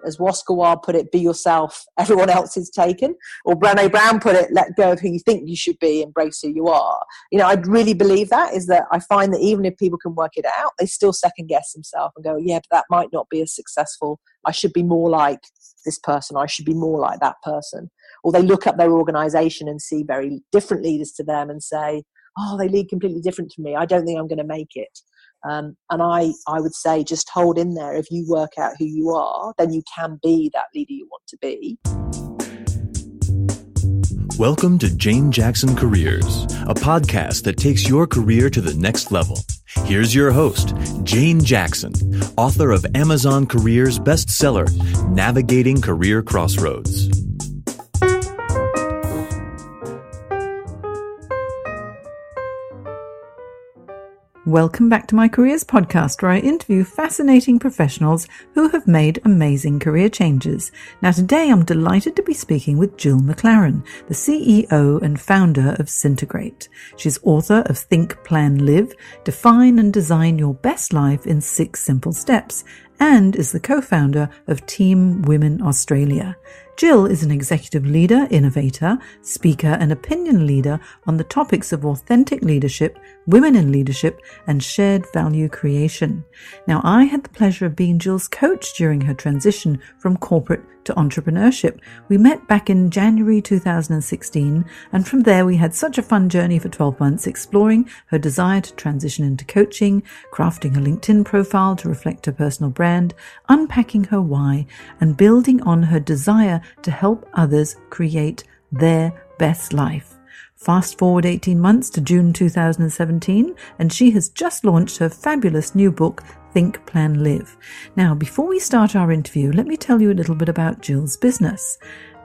as Oscar Wilde put it, be yourself, everyone else is taken. Or Brené Brown put it, let go of who you think you should be, embrace who you are. I really believe that is that I find that even if people can work it out, they still second guess themselves and go, yeah, but that might not be as successful. I should be more like this person. I should be more like that person. Or they look up their organization and see very different leaders to them and say, oh, they lead completely different to me. I don't think I'm going to make it. And I would say just hold in there. If you work out who you are, then you can be that leader you want to be. Welcome to Jane Jackson Careers, a podcast that takes your career to the next level. Here's your host, Jane Jackson, author of Amazon Careers bestseller, Navigating Career Crossroads. Welcome back to my Careers podcast, where I interview fascinating professionals who have made amazing career changes. Now today I'm delighted to be speaking with Gill McLaren, the CEO and founder of Syntegrate. She's author of Think.Plan.Live, Define and Design Your Best Life in 6 Simple Steps, and is the co-founder of Team Women Australia. Gill is an executive leader, innovator, speaker, and opinion leader on the topics of authentic leadership, women in leadership, and shared value creation. Now, I had the pleasure of being Gill's coach during her transition from corporate to entrepreneurship. We met back in January 2016, and from there we had such a fun journey for 12 months, exploring her desire to transition into coaching, crafting a LinkedIn profile to reflect her personal brand, unpacking her why, and building on her desire to help others create their best life. Fast forward 18 months to June 2017, and she has just launched her fabulous new book, Think.Plan.Live. Now, before we start our interview, let me tell you a little bit about Gill's business.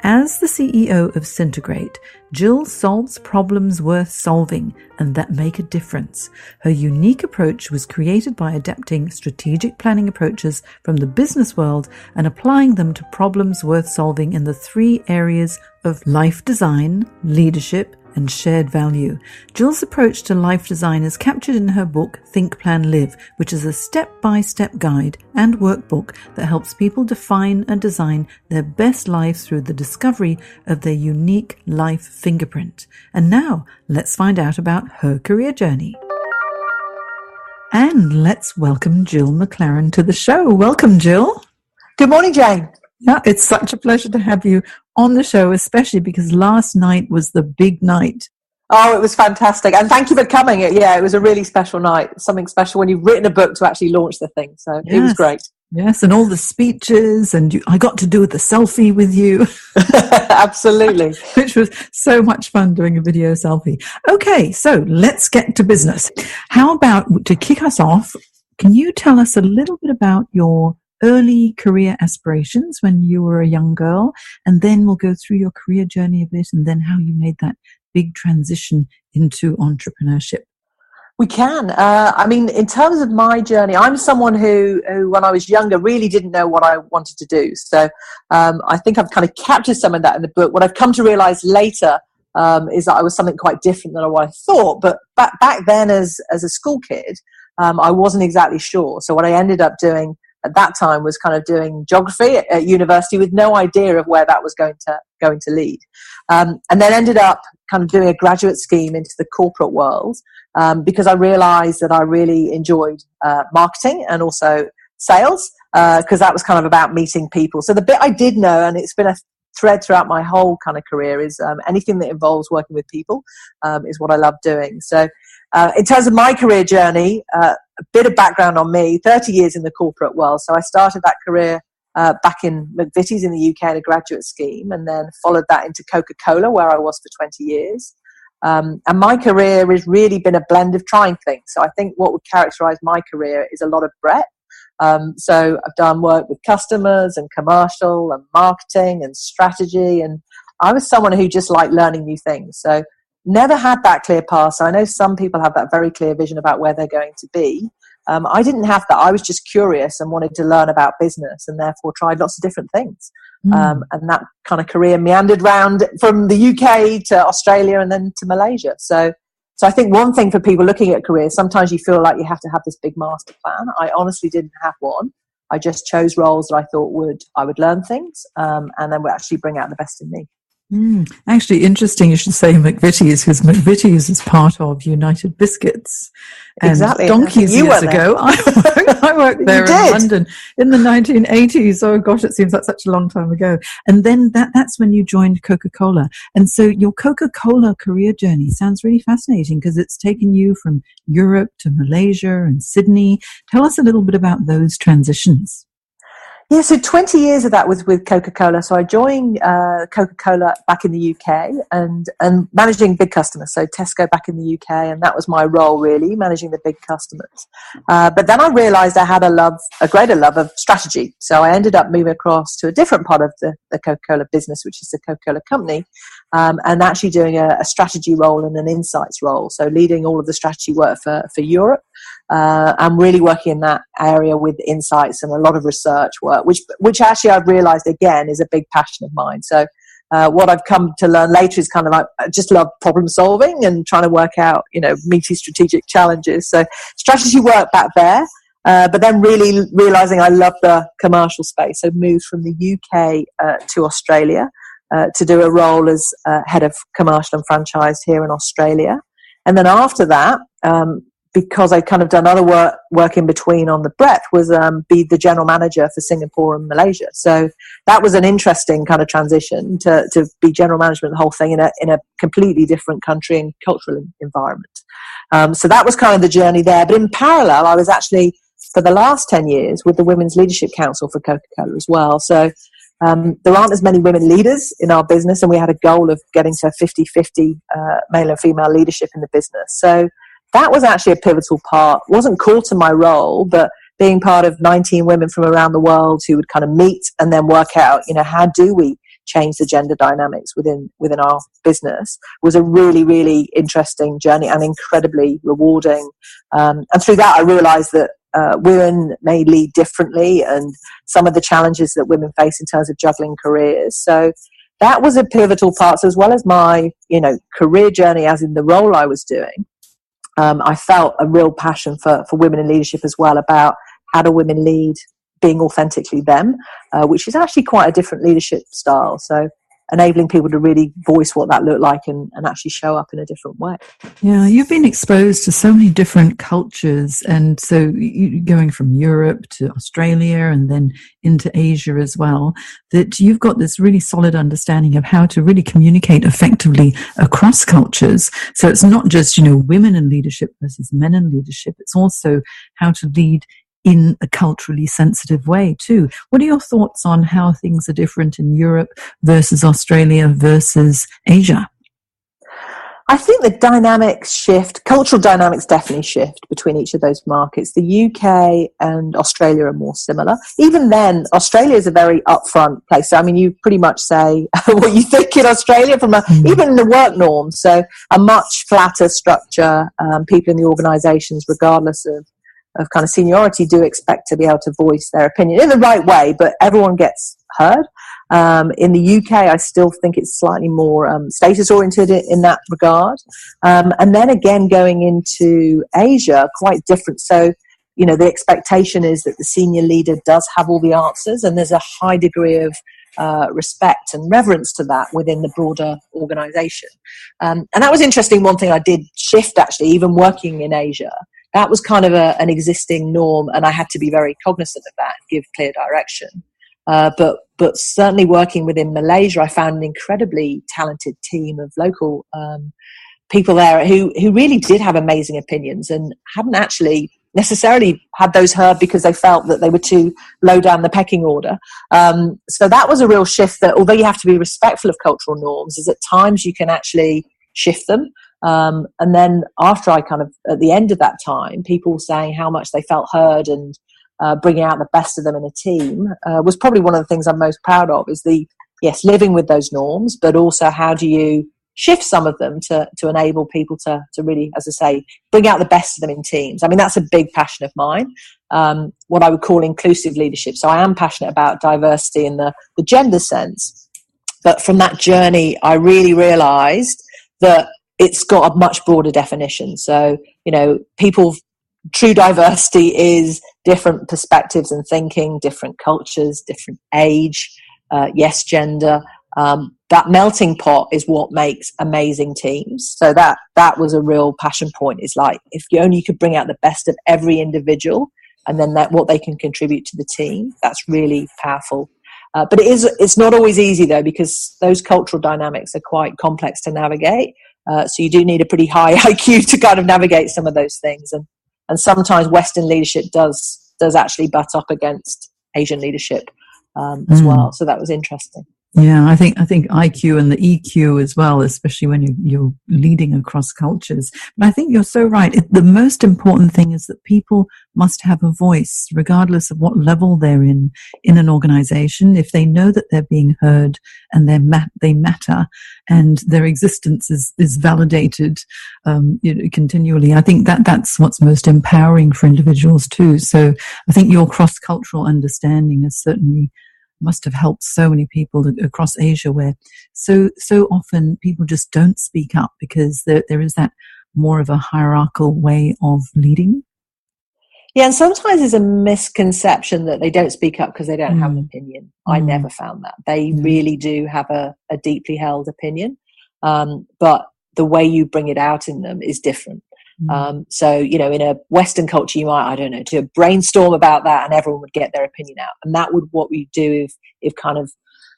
As the CEO of Syntegrate, Gill solves problems worth solving and that make a difference. Her unique approach was created by adapting strategic planning approaches from the business world and applying them to problems worth solving in the 3 areas of life design, leadership, and shared value. Gill's approach to life design is captured in her book, Think.Plan.Live, which is a step-by-step guide and workbook that helps people define and design their best lives through the discovery of their unique life fingerprint. And now, let's find out about her career journey. And let's welcome Gill McLaren to the show. Welcome, Gill. Good morning, Jane. Yeah, it's such a pleasure to have you on the show, especially because last night was the big night. Oh, it was fantastic. And thank you for coming. Yeah, it was a really special night. Something special when you've written a book to actually launch the thing. So It was great. Yes, and all the speeches, and I got to do the selfie with you. Absolutely. Which was so much fun, doing a video selfie. Okay, so let's get to business. How about, to kick us off, can you tell us a little bit about your early career aspirations when you were a young girl, and then we'll go through your career journey a bit, and then how you made that big transition into entrepreneurship? We can. In terms of my journey, I'm someone who, when I was younger, really didn't know what I wanted to do. So I think I've kind of captured some of that in the book. What I've come to realize later is that I was something quite different than what I thought. But back then, as a school kid, I wasn't exactly sure. So what I ended up doing at that time was kind of doing geography at university with no idea of where that was going to lead. And then ended up kind of doing a graduate scheme into the corporate world because I realized that I really enjoyed marketing and also sales because that was kind of about meeting people. So the bit I did know, and it's been a thread throughout my whole kind of career, is anything that involves working with people is what I love doing. So in terms of my career journey, a bit of background on me, 30 years in the corporate world. So I started that career back in McVitie's in the UK in a graduate scheme, and then followed that into Coca-Cola, where I was for 20 years. And my career has really been a blend of trying things. So I think what would characterize my career is a lot of breadth. So I've done work with customers and commercial and marketing and strategy. And I was someone who just liked learning new things. So never had that clear path. So I know some people have that very clear vision about where they're going to be. I didn't have that. I was just curious and wanted to learn about business, and therefore tried lots of different things. And that kind of career meandered round from the UK to Australia and then to Malaysia. So I think one thing for people looking at careers, sometimes you feel like you have to have this big master plan. I honestly didn't have one. I just chose roles that I thought I would learn things, and then would actually bring out the best in me. Actually, interesting you should say McVitie's, because McVitie's is part of United Biscuits. And exactly. donkeys years ago, I worked there in London in the 1980s. Oh gosh, it seems like such a long time ago. And then that's when you joined Coca-Cola. And so your Coca-Cola career journey sounds really fascinating, because it's taken you from Europe to Malaysia and Sydney. Tell us a little bit about those transitions. Yeah, so 20 years of that was with Coca-Cola. So I joined Coca-Cola back in the UK and managing big customers. So Tesco back in the UK, and that was my role really, managing the big customers. But then I realised I had a greater love of strategy. So I ended up moving across to a different part of the Coca-Cola business, which is the Coca-Cola company, and actually doing a strategy role and an insights role. So leading all of the strategy work for Europe. I'm really working in that area with insights and a lot of research work, which actually I've realised again is a big passion of mine. So what I've come to learn later is kind of I just love problem solving and trying to work out, meaty strategic challenges. So strategy work back there, but then really realising I love the commercial space. So moved from the UK to Australia to do a role as head of commercial and franchise here in Australia. And then after that, because I'd kind of done other work in between on the breadth, was be the general manager for Singapore and Malaysia. So that was an interesting kind of transition to be general management, the whole thing in a completely different country and cultural environment. So that was kind of the journey there. But in parallel, I was actually, for the last 10 years, with the Women's Leadership Council for Coca-Cola as well. So there aren't as many women leaders in our business, and we had a goal of getting to 50-50 male and female leadership in the business. So that was actually a pivotal part. It wasn't core to my role, but being part of 19 women from around the world who would kind of meet and then work out, how do we change the gender dynamics within our business was a really, really interesting journey and incredibly rewarding. And through that, I realized that women may lead differently, and some of the challenges that women face in terms of juggling careers. So that was a pivotal part. So as well as my, career journey, as in the role I was doing, I felt a real passion for women in leadership as well, about how do women lead being authentically them, which is actually quite a different leadership style. So enabling people to really voice what that looked like and actually show up in a different way. Yeah, you've been exposed to so many different cultures, and so going from Europe to Australia and then into Asia as well, that you've got this really solid understanding of how to really communicate effectively across cultures. So it's not just, women in leadership versus men in leadership. It's also how to lead in a culturally sensitive way too. What are your thoughts on how things are different in Europe versus Australia versus Asia? I think the dynamics shift, cultural dynamics definitely shift between each of those markets. The UK and Australia are more similar. Even then, Australia is a very upfront place. So, you pretty much say what you think in Australia even the work norms. So a much flatter structure. People in the organisations, regardless of kind of seniority, do expect to be able to voice their opinion in the right way, but everyone gets heard. In the UK, I still think it's slightly more status oriented in that regard. And then again, going into Asia, quite different. So, the expectation is that the senior leader does have all the answers, and there's a high degree of respect and reverence to that within the broader organisation. And that was interesting. One thing I did shift, actually, even working in Asia, that was kind of an existing norm, and I had to be very cognizant of that and give clear direction. But certainly working within Malaysia, I found an incredibly talented team of local people there who really did have amazing opinions and hadn't actually necessarily had those heard because they felt that they were too low down the pecking order. So that was a real shift, that although you have to be respectful of cultural norms, is at times you can actually shift them. And then after I kind of, at the end of that time, people saying how much they felt heard and bringing out the best of them in a team was probably one of the things I'm most proud of, is living with those norms, but also how do you shift some of them to enable people to really, as I say, bring out the best of them in teams. That's a big passion of mine, what I would call inclusive leadership. So I am passionate about diversity in the gender sense, but from that journey, I really realised that it's got a much broader definition. So, true diversity is different perspectives and thinking, different cultures, different age, yes, gender. That melting pot is what makes amazing teams. So that was a real passion point. Is like, if you only could bring out the best of every individual, and then what they can contribute to the team, that's really powerful. But it's not always easy though, because those cultural dynamics are quite complex to navigate. So you do need a pretty high IQ to kind of navigate some of those things. And sometimes Western leadership does actually butt up against Asian leadership as well. So that was interesting. Yeah, I think IQ and the EQ as well, especially when you're leading across cultures. But I think you're so right. The most important thing is that people must have a voice, regardless of what level they're in an organization. If they know that they're being heard and they matter, and their existence is validated continually, I think that's what's most empowering for individuals too. So I think your cross-cultural understanding is certainly must have helped so many people across Asia, where so often people just don't speak up because there is that more of a hierarchical way of leading. Yeah, and sometimes there's a misconception that they don't speak up because they don't have an opinion. I never found that. They really do have a deeply held opinion, but the way you bring it out in them is different. So, in a Western culture, you might, do a brainstorm about that and everyone would get their opinion out. And that would what we do if kind of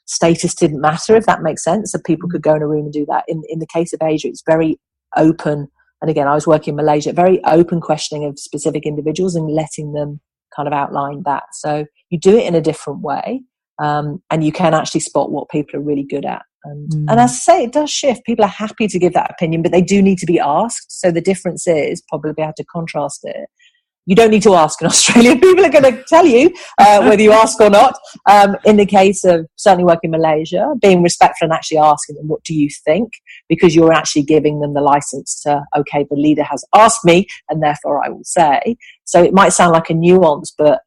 status didn't matter, if that makes sense. So people could go in a room and do that. In the case of Asia, it's very open. And again, I was working in Malaysia, very open questioning of specific individuals and letting them kind of outline that. So you do it in a different way. And you can actually spot what people are really good at. And as I say, it does shift. People are happy to give that opinion, but they do need to be asked. So the difference is, probably how to contrast it, you don't need to ask in Australia. People are going to tell you whether you ask or not. In the case of certainly working in Malaysia, being respectful and actually asking them, what do you think? Because you're actually giving them the license to, okay, the leader has asked me and therefore I will say. So it might sound like a nuance, but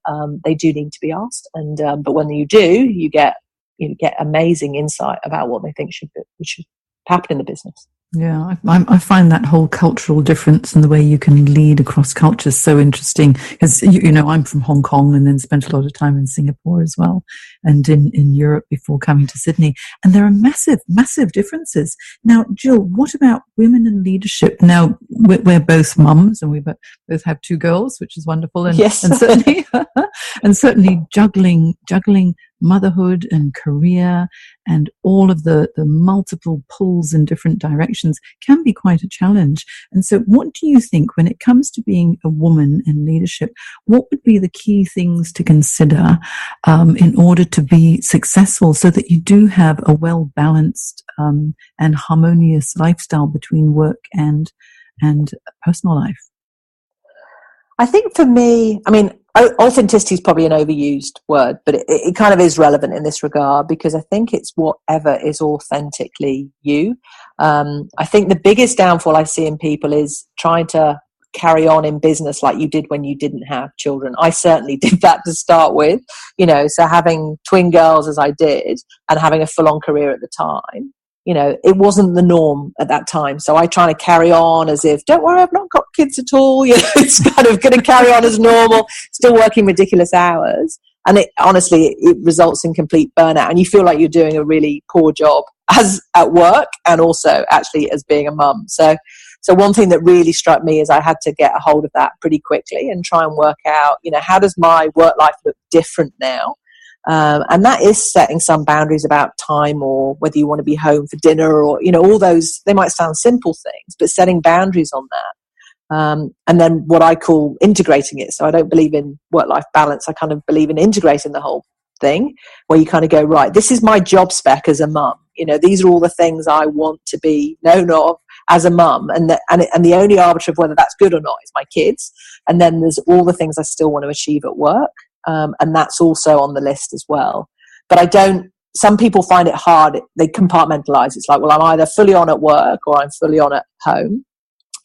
they do need to be asked. And but when you do, you get amazing insight about what they think should happen in the business. Yeah, I find that whole cultural difference and the way you can lead across cultures so interesting, because I'm from Hong Kong and then spent a lot of time in Singapore as well, and in Europe before coming to Sydney, and there are massive differences. Now, Gill, what about women in leadership? Now we're both mums and we both have two girls, which is wonderful, and yes. and certainly juggling motherhood and career and all of the multiple pulls in different directions can be quite a challenge. And so what do you think when it comes to being a woman in leadership, what would be the key things to consider in order to be successful so that you do have a well-balanced and harmonious lifestyle between work and personal life? I think for me, authenticity is probably an overused word, but it kind of is relevant in this regard, because I think it's whatever is authentically you. I think the biggest downfall I see in people is trying to carry on in business like you did when you didn't have children. I certainly did that to start with, so having twin girls as I did and having a full-on career at the time, it wasn't the norm at that time. So I try to carry on as if, don't worry, I've not got kids at all. It's kind of going to carry on as normal, still working ridiculous hours. And it results in complete burnout. And you feel like you're doing a really poor job as at work and also actually as being a mum. So one thing that really struck me is I had to get a hold of that pretty quickly and try and work out, how does my work life look different now? And that is setting some boundaries about time, or whether you want to be home for dinner, or, all those, they might sound simple things, but setting boundaries on that. And then what I call integrating it. So I don't believe in work-life balance. I kind of believe in integrating the whole thing, where you kind of go, right, this is my job spec as a mum. These are all the things I want to be known of as a mum. And the only arbiter of whether that's good or not is my kids. And then there's all the things I still want to achieve at work. And that's also on the list as well. But some people find it hard. They compartmentalize. It's like, well, I'm either fully on at work or I'm fully on at home.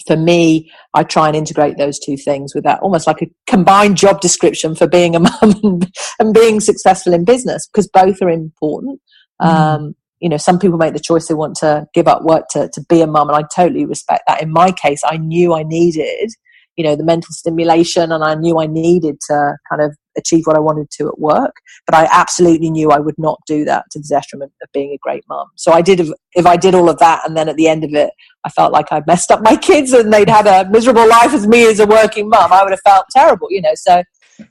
For me, I try and integrate those two things with that, almost like a combined job description for being a mum and being successful in business, because both are important. Some people make the choice they want to give up work to be a mum, and I totally respect that. In my case, I knew I needed the mental stimulation, and I knew I needed to kind of achieve what I wanted to at work. But I absolutely knew I would not do that to the detriment of being a great mum. So I did, if I did all of that and then at the end of it, I felt like I'd messed up my kids and they'd had a miserable life as me as a working mum, I would have felt terrible,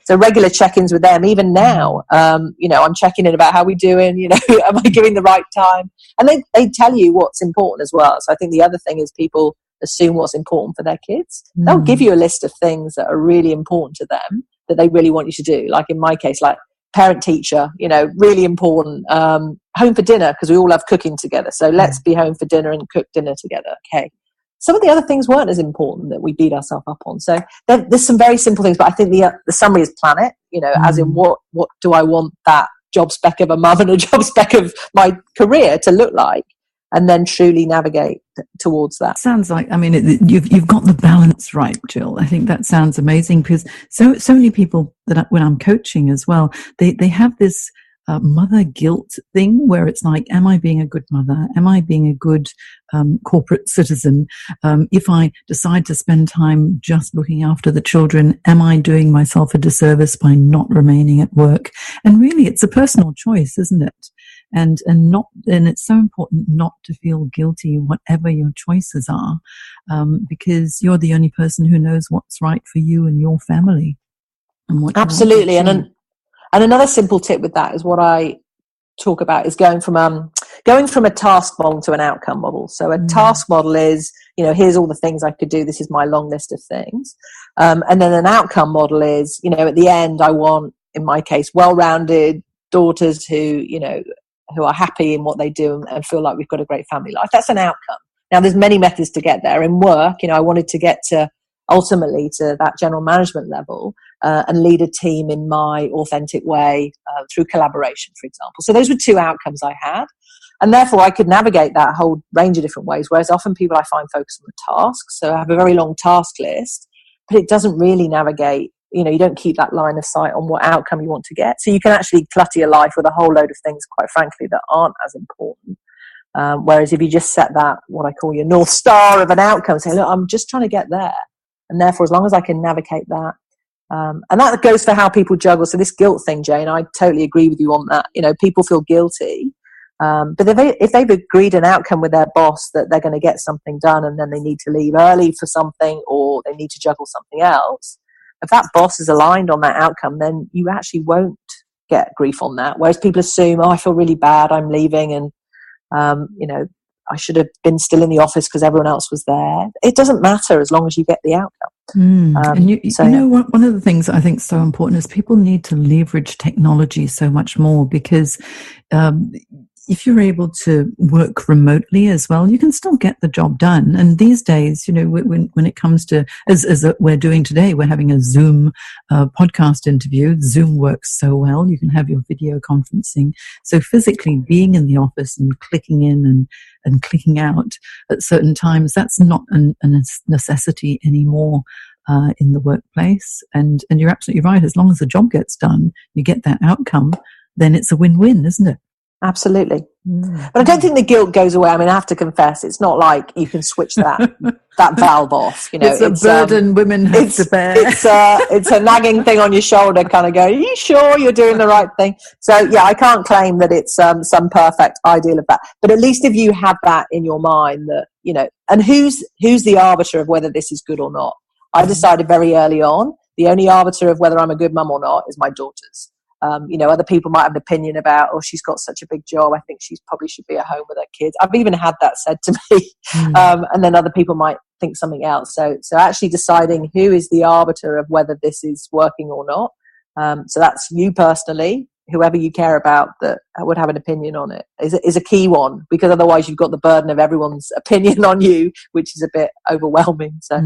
So regular check-ins with them, even now, I'm checking in about how we're doing, am I giving the right time? And they tell you what's important as well. So I think the other thing is people assume what's important for their kids. They'll give you a list of things that are really important to them that they really want you to do. Like in my case, like parent teacher, really important. Home for dinner, because we all love cooking together. So let's be home for dinner and cook dinner together. Okay. Some of the other things weren't as important that we beat ourselves up on. So there's some very simple things, but I think the summary is plan it, as in what do I want that job spec of a mum and a job spec of my career to look like, and then truly navigate towards that. Sounds like, you've got the balance right, Gill. I think that sounds amazing, because so many people when I'm coaching as well, they have this mother guilt thing where it's like, am I being a good mother? Am I being a good corporate citizen? If I decide to spend time just looking after the children, am I doing myself a disservice by not remaining at work? And really, it's a personal choice, isn't it? And it's so important not to feel guilty, whatever your choices are, because you're the only person who knows what's right for you and your family. And what absolutely. And another simple tip with that is what I talk about is going from a task model to an outcome model. So a task model is, here's all the things I could do. This is my long list of things. And then an outcome model is, at the end, I want, in my case, well-rounded daughters who are happy in what they do and feel like we've got a great family life. That's an outcome. Now, there's many methods to get there. In work, I wanted to get to ultimately to that general management level and lead a team in my authentic way through collaboration, for example. So those were two outcomes I had. And therefore, I could navigate that whole range of different ways, whereas often people I find focus on the tasks. So I have a very long task list, but it doesn't really navigate. You don't keep that line of sight on what outcome you want to get. So you can actually clutter your life with a whole load of things, quite frankly, that aren't as important. Whereas if you just set that, what I call your North Star of an outcome, say, look, I'm just trying to get there. And therefore, as long as I can navigate that, and that goes for how people juggle. So this guilt thing, Jane, I totally agree with you on that. People feel guilty. But if they've agreed an outcome with their boss that they're going to get something done and then they need to leave early for something or they need to juggle something else, if that boss is aligned on that outcome, then you actually won't get grief on that. Whereas people assume, I feel really bad, I'm leaving, and, I should have been still in the office because everyone else was there. It doesn't matter as long as you get the outcome. And one of the things I think is so important is people need to leverage technology so much more, because if you're able to work remotely as well, you can still get the job done. And these days, when it comes to, as we're doing today, we're having a Zoom podcast interview. Zoom works so well. You can have your video conferencing. So physically being in the office and clicking in and clicking out at certain times, that's not a necessity anymore in the workplace. And you're absolutely right. As long as the job gets done, you get that outcome, then it's a win-win, isn't it? Absolutely. But I don't think the guilt goes away. I have to confess, it's not like you can switch that valve off. It's a burden women have to bear. It's a nagging thing on your shoulder, kind of go, are you sure you're doing the right thing? So yeah, I can't claim that it's some perfect ideal of that. But at least if you have that in your mind that, and who's the arbiter of whether this is good or not? I decided very early on, the only arbiter of whether I'm a good mum or not is my daughters. Other people might have an opinion about, she's got such a big job, I think she probably should be at home with her kids. I've even had that said to me. And then other people might think something else. So actually deciding who is the arbiter of whether this is working or not. So that's you personally, whoever you care about that would have an opinion on it is a key one, because otherwise you've got the burden of everyone's opinion on you, which is a bit overwhelming. So.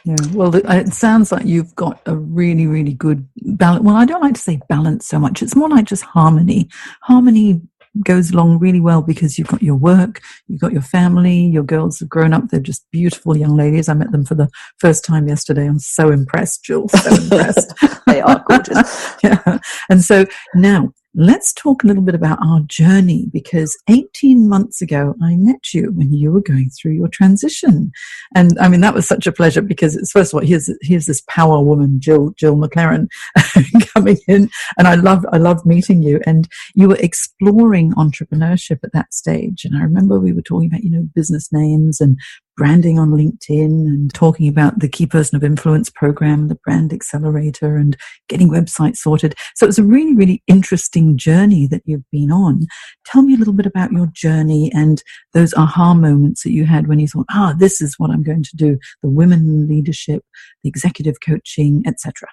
Yeah, well, it sounds like you've got a really, really good balance. Well, I don't like to say balance so much. It's more like just harmony. Harmony goes along really well because you've got your work, you've got your family, your girls have grown up. They're just beautiful young ladies. I met them for the first time yesterday. I'm so impressed, Jill, so impressed. They are gorgeous. Yeah. And so now Let's talk a little bit about our journey, because 18 months ago, I met you when you were going through your transition. And I mean, that was such a pleasure, because it's, first of all, here's this power woman, Gill McLaren, coming in. And I loved meeting you. And you were exploring entrepreneurship at that stage. And I remember we were talking about, business names and branding on LinkedIn, and talking about the Key Person of Influence program, the Brand Accelerator, and getting websites sorted. So it was a really, really interesting journey that you've been on. Tell me a little bit about your journey and those aha moments that you had when you thought, this is what I'm going to do, the women in leadership, the executive coaching, etc.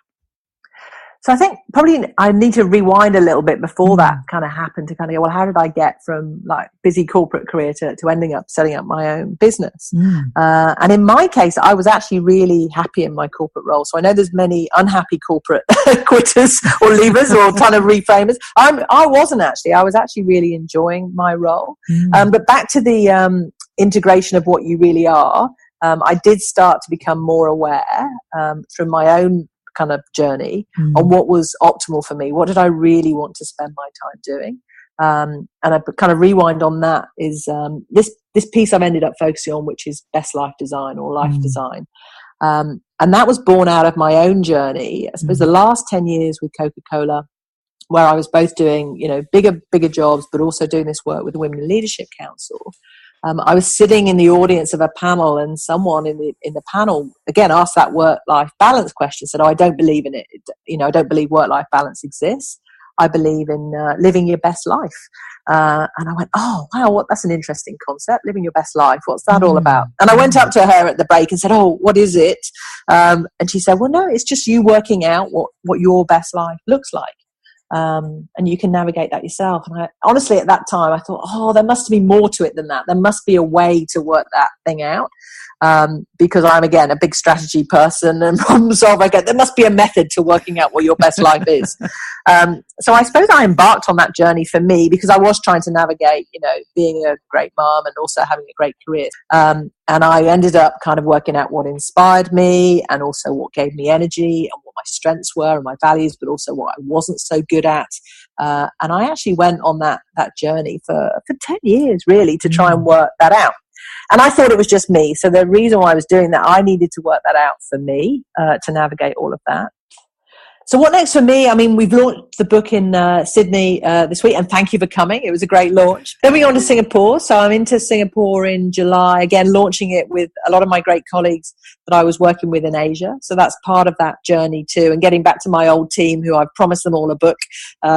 So I think probably I need to rewind a little bit before that kind of happened, to kind of go, well, how did I get from like busy corporate career to ending up setting up my own business? And in my case, I was actually really happy in my corporate role. So I know there's many unhappy corporate quitters or leavers or kind of reframers. I wasn't actually. I was actually really enjoying my role. But back to the integration of what you really are, I did start to become more aware through my own kind of journey on what was optimal for me. What did I really want to spend my time doing? And I kind of rewind on that is this piece I've ended up focusing on, which is best life design or life design. And that was born out of my own journey. I suppose the last 10 years with Coca-Cola, where I was both doing, bigger jobs, but also doing this work with the Women in Leadership Council. I was sitting in the audience of a panel, and someone in the panel again asked that work-life balance question. Said, I don't believe in it. I don't believe work-life balance exists. I believe in living your best life. And I went, oh wow, that's an interesting concept. Living your best life. What's that all about? And I went up to her at the break and said, oh, what is it? And she said, well, no, it's just you working out what your best life looks like. And you can navigate that yourself. And I honestly, at that time, I thought, there must be more to it than that. There must be a way to work that thing out. Because I'm, again, a big strategy person and problem solver. There must be a method to working out what your best life is. So I suppose I embarked on that journey for me because I was trying to navigate, being a great mom and also having a great career. And I ended up kind of working out what inspired me and also what gave me energy and what my strengths were and my values, but also what I wasn't so good at. And I actually went on that journey for 10 years, really, to try and work that out. And I thought it was just me. So the reason why I was doing that, I needed to work that out for me to navigate all of that. So what next for me? I mean, we've launched the book in Sydney this week, and thank you for coming. It was a great launch. Then we go on to Singapore. So I'm into Singapore in July, again, launching it with a lot of my great colleagues that I was working with in Asia. So that's part of that journey too, and getting back to my old team who I've promised them all a book.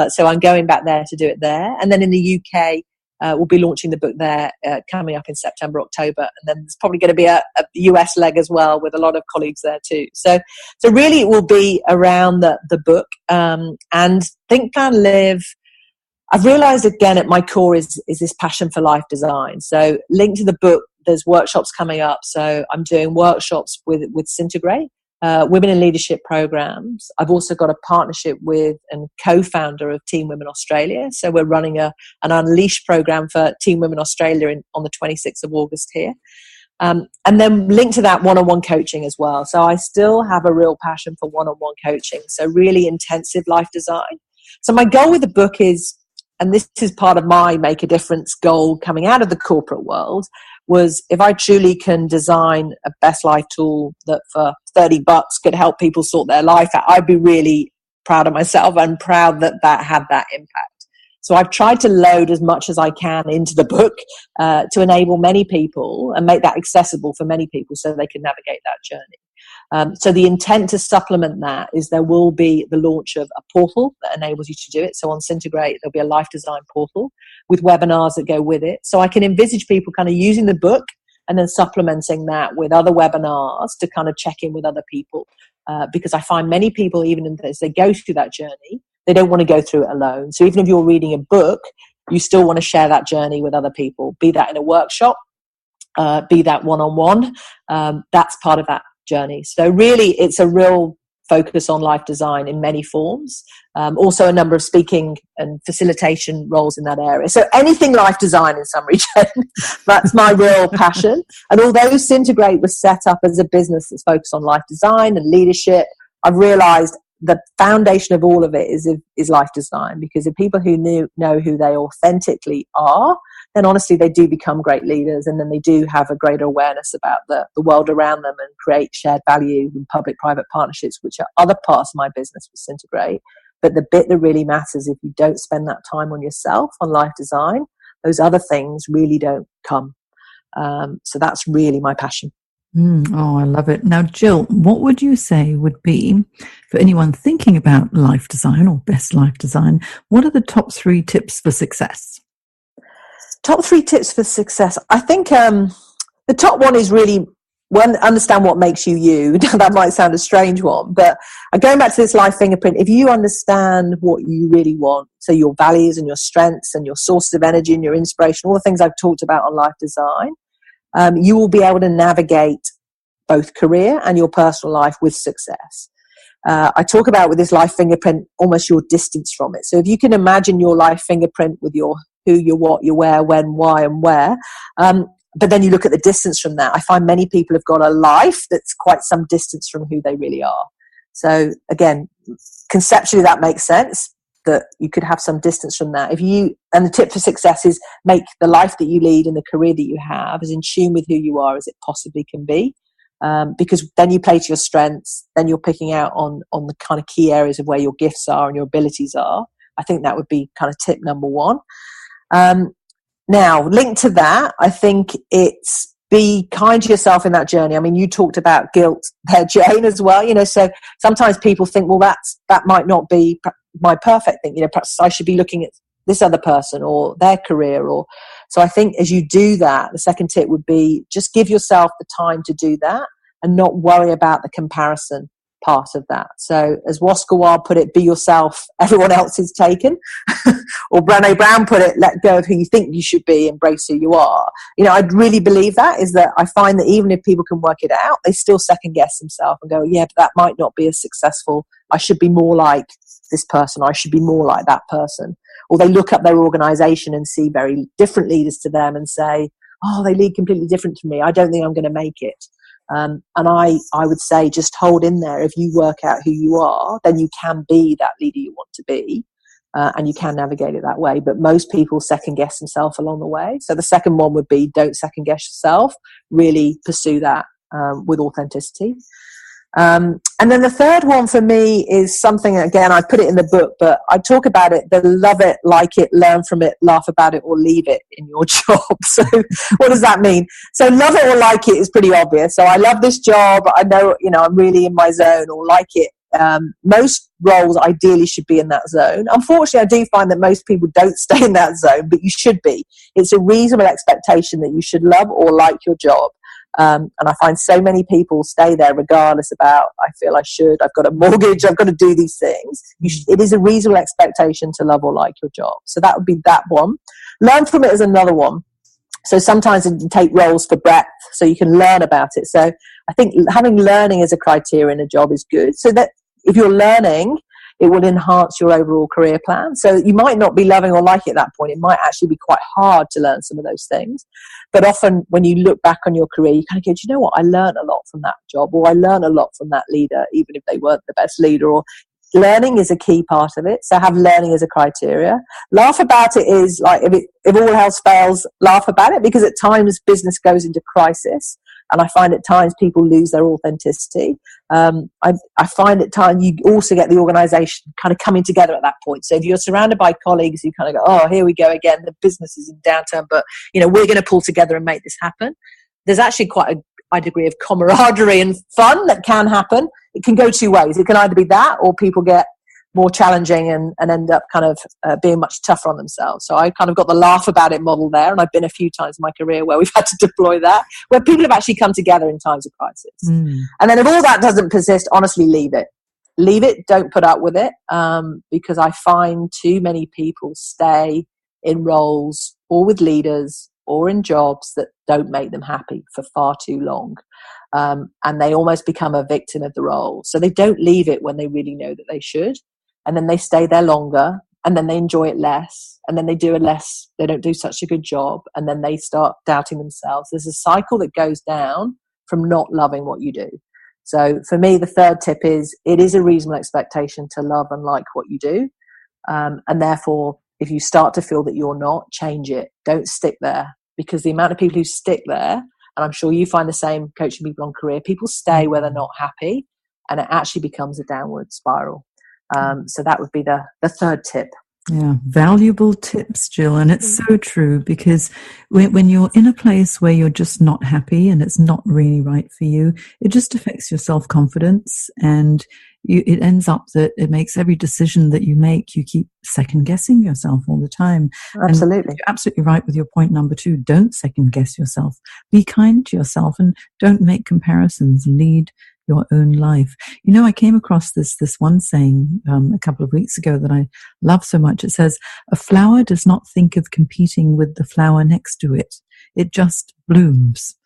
So I'm going back there to do it there. And then in the UK, we'll be launching the book there coming up in September, October. And then there's probably going to be a US leg as well with a lot of colleagues there too. So really it will be around the book and Think.Plan.Live. I've realized again at my core is this passion for life design. So linked to the book, there's workshops coming up. So I'm doing workshops with Syntegrate. Women in leadership programs. I've also got a partnership with and co-founder of Team Women Australia. So we're running an Unleash program for Team Women Australia on the 26th of August here. And then linked to that one-on-one coaching as well. So I still have a real passion for one-on-one coaching. So really intensive life design. So my goal with the book is, and this is part of my make a difference goal coming out of the corporate world, was if I truly can design a best life tool that for $30 could help people sort their life out, I'd be really proud of myself and proud that had that impact. So I've tried to load as much as I can into the book to enable many people and make that accessible for many people so they can navigate that journey. So the intent to supplement that is there will be the launch of a portal that enables you to do it. So on Syntegrate, there'll be a life design portal with webinars that go with it. So I can envisage people kind of using the book and then supplementing that with other webinars to kind of check in with other people. Because I find many people, even as they go through that journey, they don't want to go through it alone. So even if you're reading a book, you still want to share that journey with other people, be that in a workshop, be that one-on-one. That's part of that journey. So really, it's a real focus on life design in many forms. Also a number of speaking and facilitation roles in that area. So anything life design in some region, that's my real passion. And although Syntegrate was set up as a business that's focused on life design and leadership, I've realized the foundation of all of it is life design, because the people who know who they authentically are, then honestly they do become great leaders, and then they do have a greater awareness about the world around them and create shared value and public-private partnerships, which are other parts of my business with Syntegrate. But the bit that really matters, if you don't spend that time on yourself, on life design, those other things really don't come. So that's really my passion. Oh, I love it. Now, Gill, what would you say would be, for anyone thinking about life design or best life design, what are the top 3 tips for success? Top 3 tips for success. I think the top one is really understand what makes you you. That might sound a strange one, but going back to this life fingerprint, if you understand what you really want, so your values and your strengths and your sources of energy and your inspiration, all the things I've talked about on life design, you will be able to navigate both career and your personal life with success. I talk about with this life fingerprint almost your distance from it. So if you can imagine your life fingerprint with your who, your what, your where, when, why, and where, but then you look at the distance from that, I find many people have got a life that's quite some distance from who they really are. So again, conceptually that makes sense, that you could have some distance from that. And the tip for success is make the life that you lead and the career that you have as in tune with who you are as it possibly can be. Because then you play to your strengths, then you're picking out on the kind of key areas of where your gifts are and your abilities are. I think that would be kind of tip number 1. Now, linked to that, I think it's be kind to yourself in that journey. I mean, you talked about guilt there, Jane, as well. So sometimes people think, well, that might not be my perfect thing. Perhaps I should be looking at this other person or their career. So I think as you do that, the second tip would be just give yourself the time to do that and not worry about the comparison part of that. So as Waskawar put it, be yourself, everyone else is taken. Or Brené Brown put it, let go of who you think you should be, embrace who you are. I'd really believe that is that I find that even if people can work it out, they still second guess themselves and go, yeah, but that might not be as successful. I should be more like this person. I should be more like that person. Or they look up their organization and see very different leaders to them and say, oh, they lead completely different to me. I don't think I'm going to make it. And I would say just hold in there. If you work out who you are, then you can be that leader you want to be, and you can navigate it that way. But most people second guess themselves along the way. So the second one would be don't second guess yourself. Really pursue that with authenticity. And then the third one for me is something, again, I put it in the book, but I talk about it, the love it, like it, learn from it, laugh about it, or leave it in your job. So what does that mean? So love it or like it is pretty obvious. So I love this job. I know, I'm really in my zone, or like it. Most roles ideally should be in that zone. Unfortunately, I do find that most people don't stay in that zone, but you should be. It's a reasonable expectation that you should love or like your job. And I find so many people stay there regardless about, I feel I should, I've got a mortgage, I've got to do these things. It is a reasonable expectation to love or like your job. So that would be that one. Learn from it is another one. So sometimes you take roles for breadth so you can learn about it. So I think having learning as a criteria in a job is good. So that if you're learning, it will enhance your overall career plan. So you might not be loving or liking at that point. It might actually be quite hard to learn some of those things. But often when you look back on your career, you kind of go, do you know what? I learned a lot from that job, or I learned a lot from that leader, even if they weren't the best leader. Or learning is a key part of it. So have learning as a criteria. Laugh about it is like, if all else fails, laugh about it, because at times business goes into crisis. And I find at times people lose their authenticity. I find at times you also get the organization kind of coming together at that point. So if you're surrounded by colleagues, you kind of go, oh, here we go again. The business is in downturn, but we're going to pull together and make this happen. There's actually quite a high degree of camaraderie and fun that can happen. It can go two ways. It can either be that, or people get more challenging and end up kind of being much tougher on themselves. So I kind of got the laugh about it model there, and I've been a few times in my career where we've had to deploy that, where people have actually come together in times of crisis. And then if all that doesn't persist, honestly, leave it. Leave it, don't put up with it, because I find too many people stay in roles or with leaders or in jobs that don't make them happy for far too long. And they almost become a victim of the role. So they don't leave it when they really know that they should. And then they stay there longer, and then they enjoy it less, and then they don't do such a good job, and then they start doubting themselves. There's a cycle that goes down from not loving what you do. So for me, the third tip is it is a reasonable expectation to love and like what you do. And therefore, if you start to feel that you're not, change it. Don't stick there, because the amount of people who stick there, and I'm sure you find the same coaching people on career, people stay where they're not happy, and it actually becomes a downward spiral. So that would be the third tip. Yeah, valuable tips, Gill. And it's so true, because when you're in a place where you're just not happy and it's not really right for you, it just affects your self-confidence, and it ends up that it makes every decision that you make, you keep second guessing yourself all the time. Absolutely. And you're absolutely right with your point number 2. Don't second guess yourself. Be kind to yourself and don't make comparisons. Lead your own life. You know, I came across this one saying a couple of weeks ago that I love so much. It says, a flower does not think of competing with the flower next to it. It just blooms.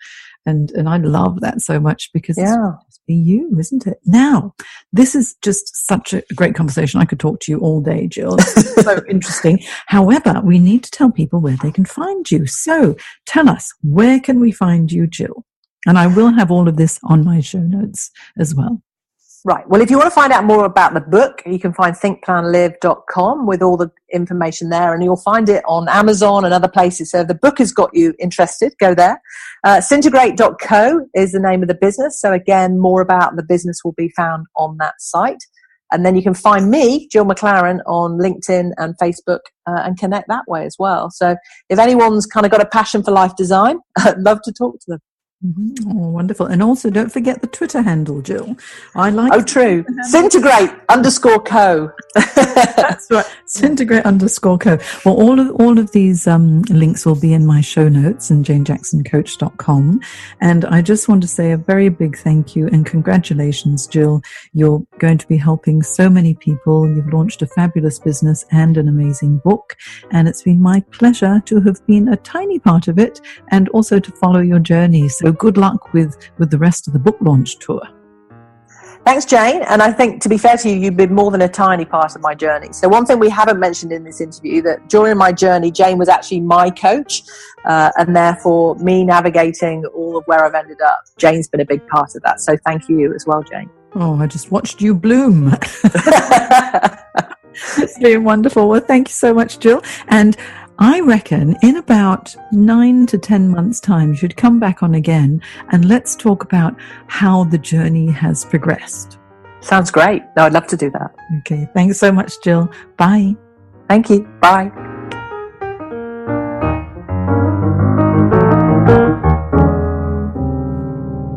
And I love that so much, because it's just be you, isn't it? Now, this is just such a great conversation. I could talk to you all day, Gill. It's so interesting. However, we need to tell people where they can find you. So tell us, where can we find you, Gill? And I will have all of this on my show notes as well. Right. Well, if you want to find out more about the book, you can find Think.Plan.Live.com with all the information there, and you'll find it on Amazon and other places. So if the book has got you interested, go there. Syntegrate.co is the name of the business. So again, more about the business will be found on that site. And then you can find me, Gill McLaren, on LinkedIn and Facebook and connect that way as well. So if anyone's kind of got a passion for life design, I'd love to talk to them. Mm-hmm. Oh, wonderful. And also don't forget the Twitter handle, Gill. I like true. Syntegrate_co. That's right. Syntegrate_co. Well, all of these links will be in my show notes and janejacksoncoach.com. And I just want to say a very big thank you and congratulations, Gill. You're going to be helping so many people. You've launched a fabulous business and an amazing book. And it's been my pleasure to have been a tiny part of it, and also to follow your journey. So good luck with the rest of the book launch tour. Thanks, Jane. And I think, to be fair to you, you've been more than a tiny part of my journey. So one thing we haven't mentioned in this interview, that during my journey, Jane was actually my coach, and therefore me navigating all of where I've ended up. Jane's been a big part of that. So thank you as well, Jane. Oh, I just watched you bloom. It's been wonderful. Well, thank you so much, Gill. And I reckon in about 9 to 10 months' time, you should come back on again and let's talk about how the journey has progressed. Sounds great. No, I'd love to do that. Okay. Thanks so much, Gill. Bye. Thank you. Bye.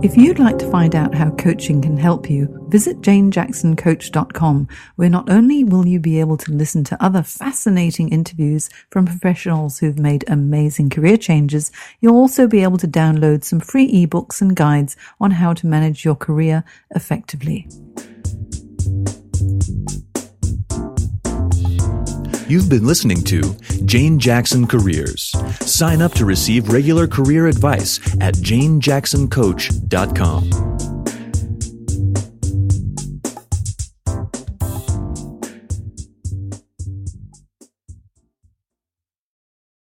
If you'd like to find out how coaching can help you, visit janejacksoncoach.com, where not only will you be able to listen to other fascinating interviews from professionals who've made amazing career changes, you'll also be able to download some free ebooks and guides on how to manage your career effectively. You've been listening to Jane Jackson Careers. Sign up to receive regular career advice at janejacksoncoach.com.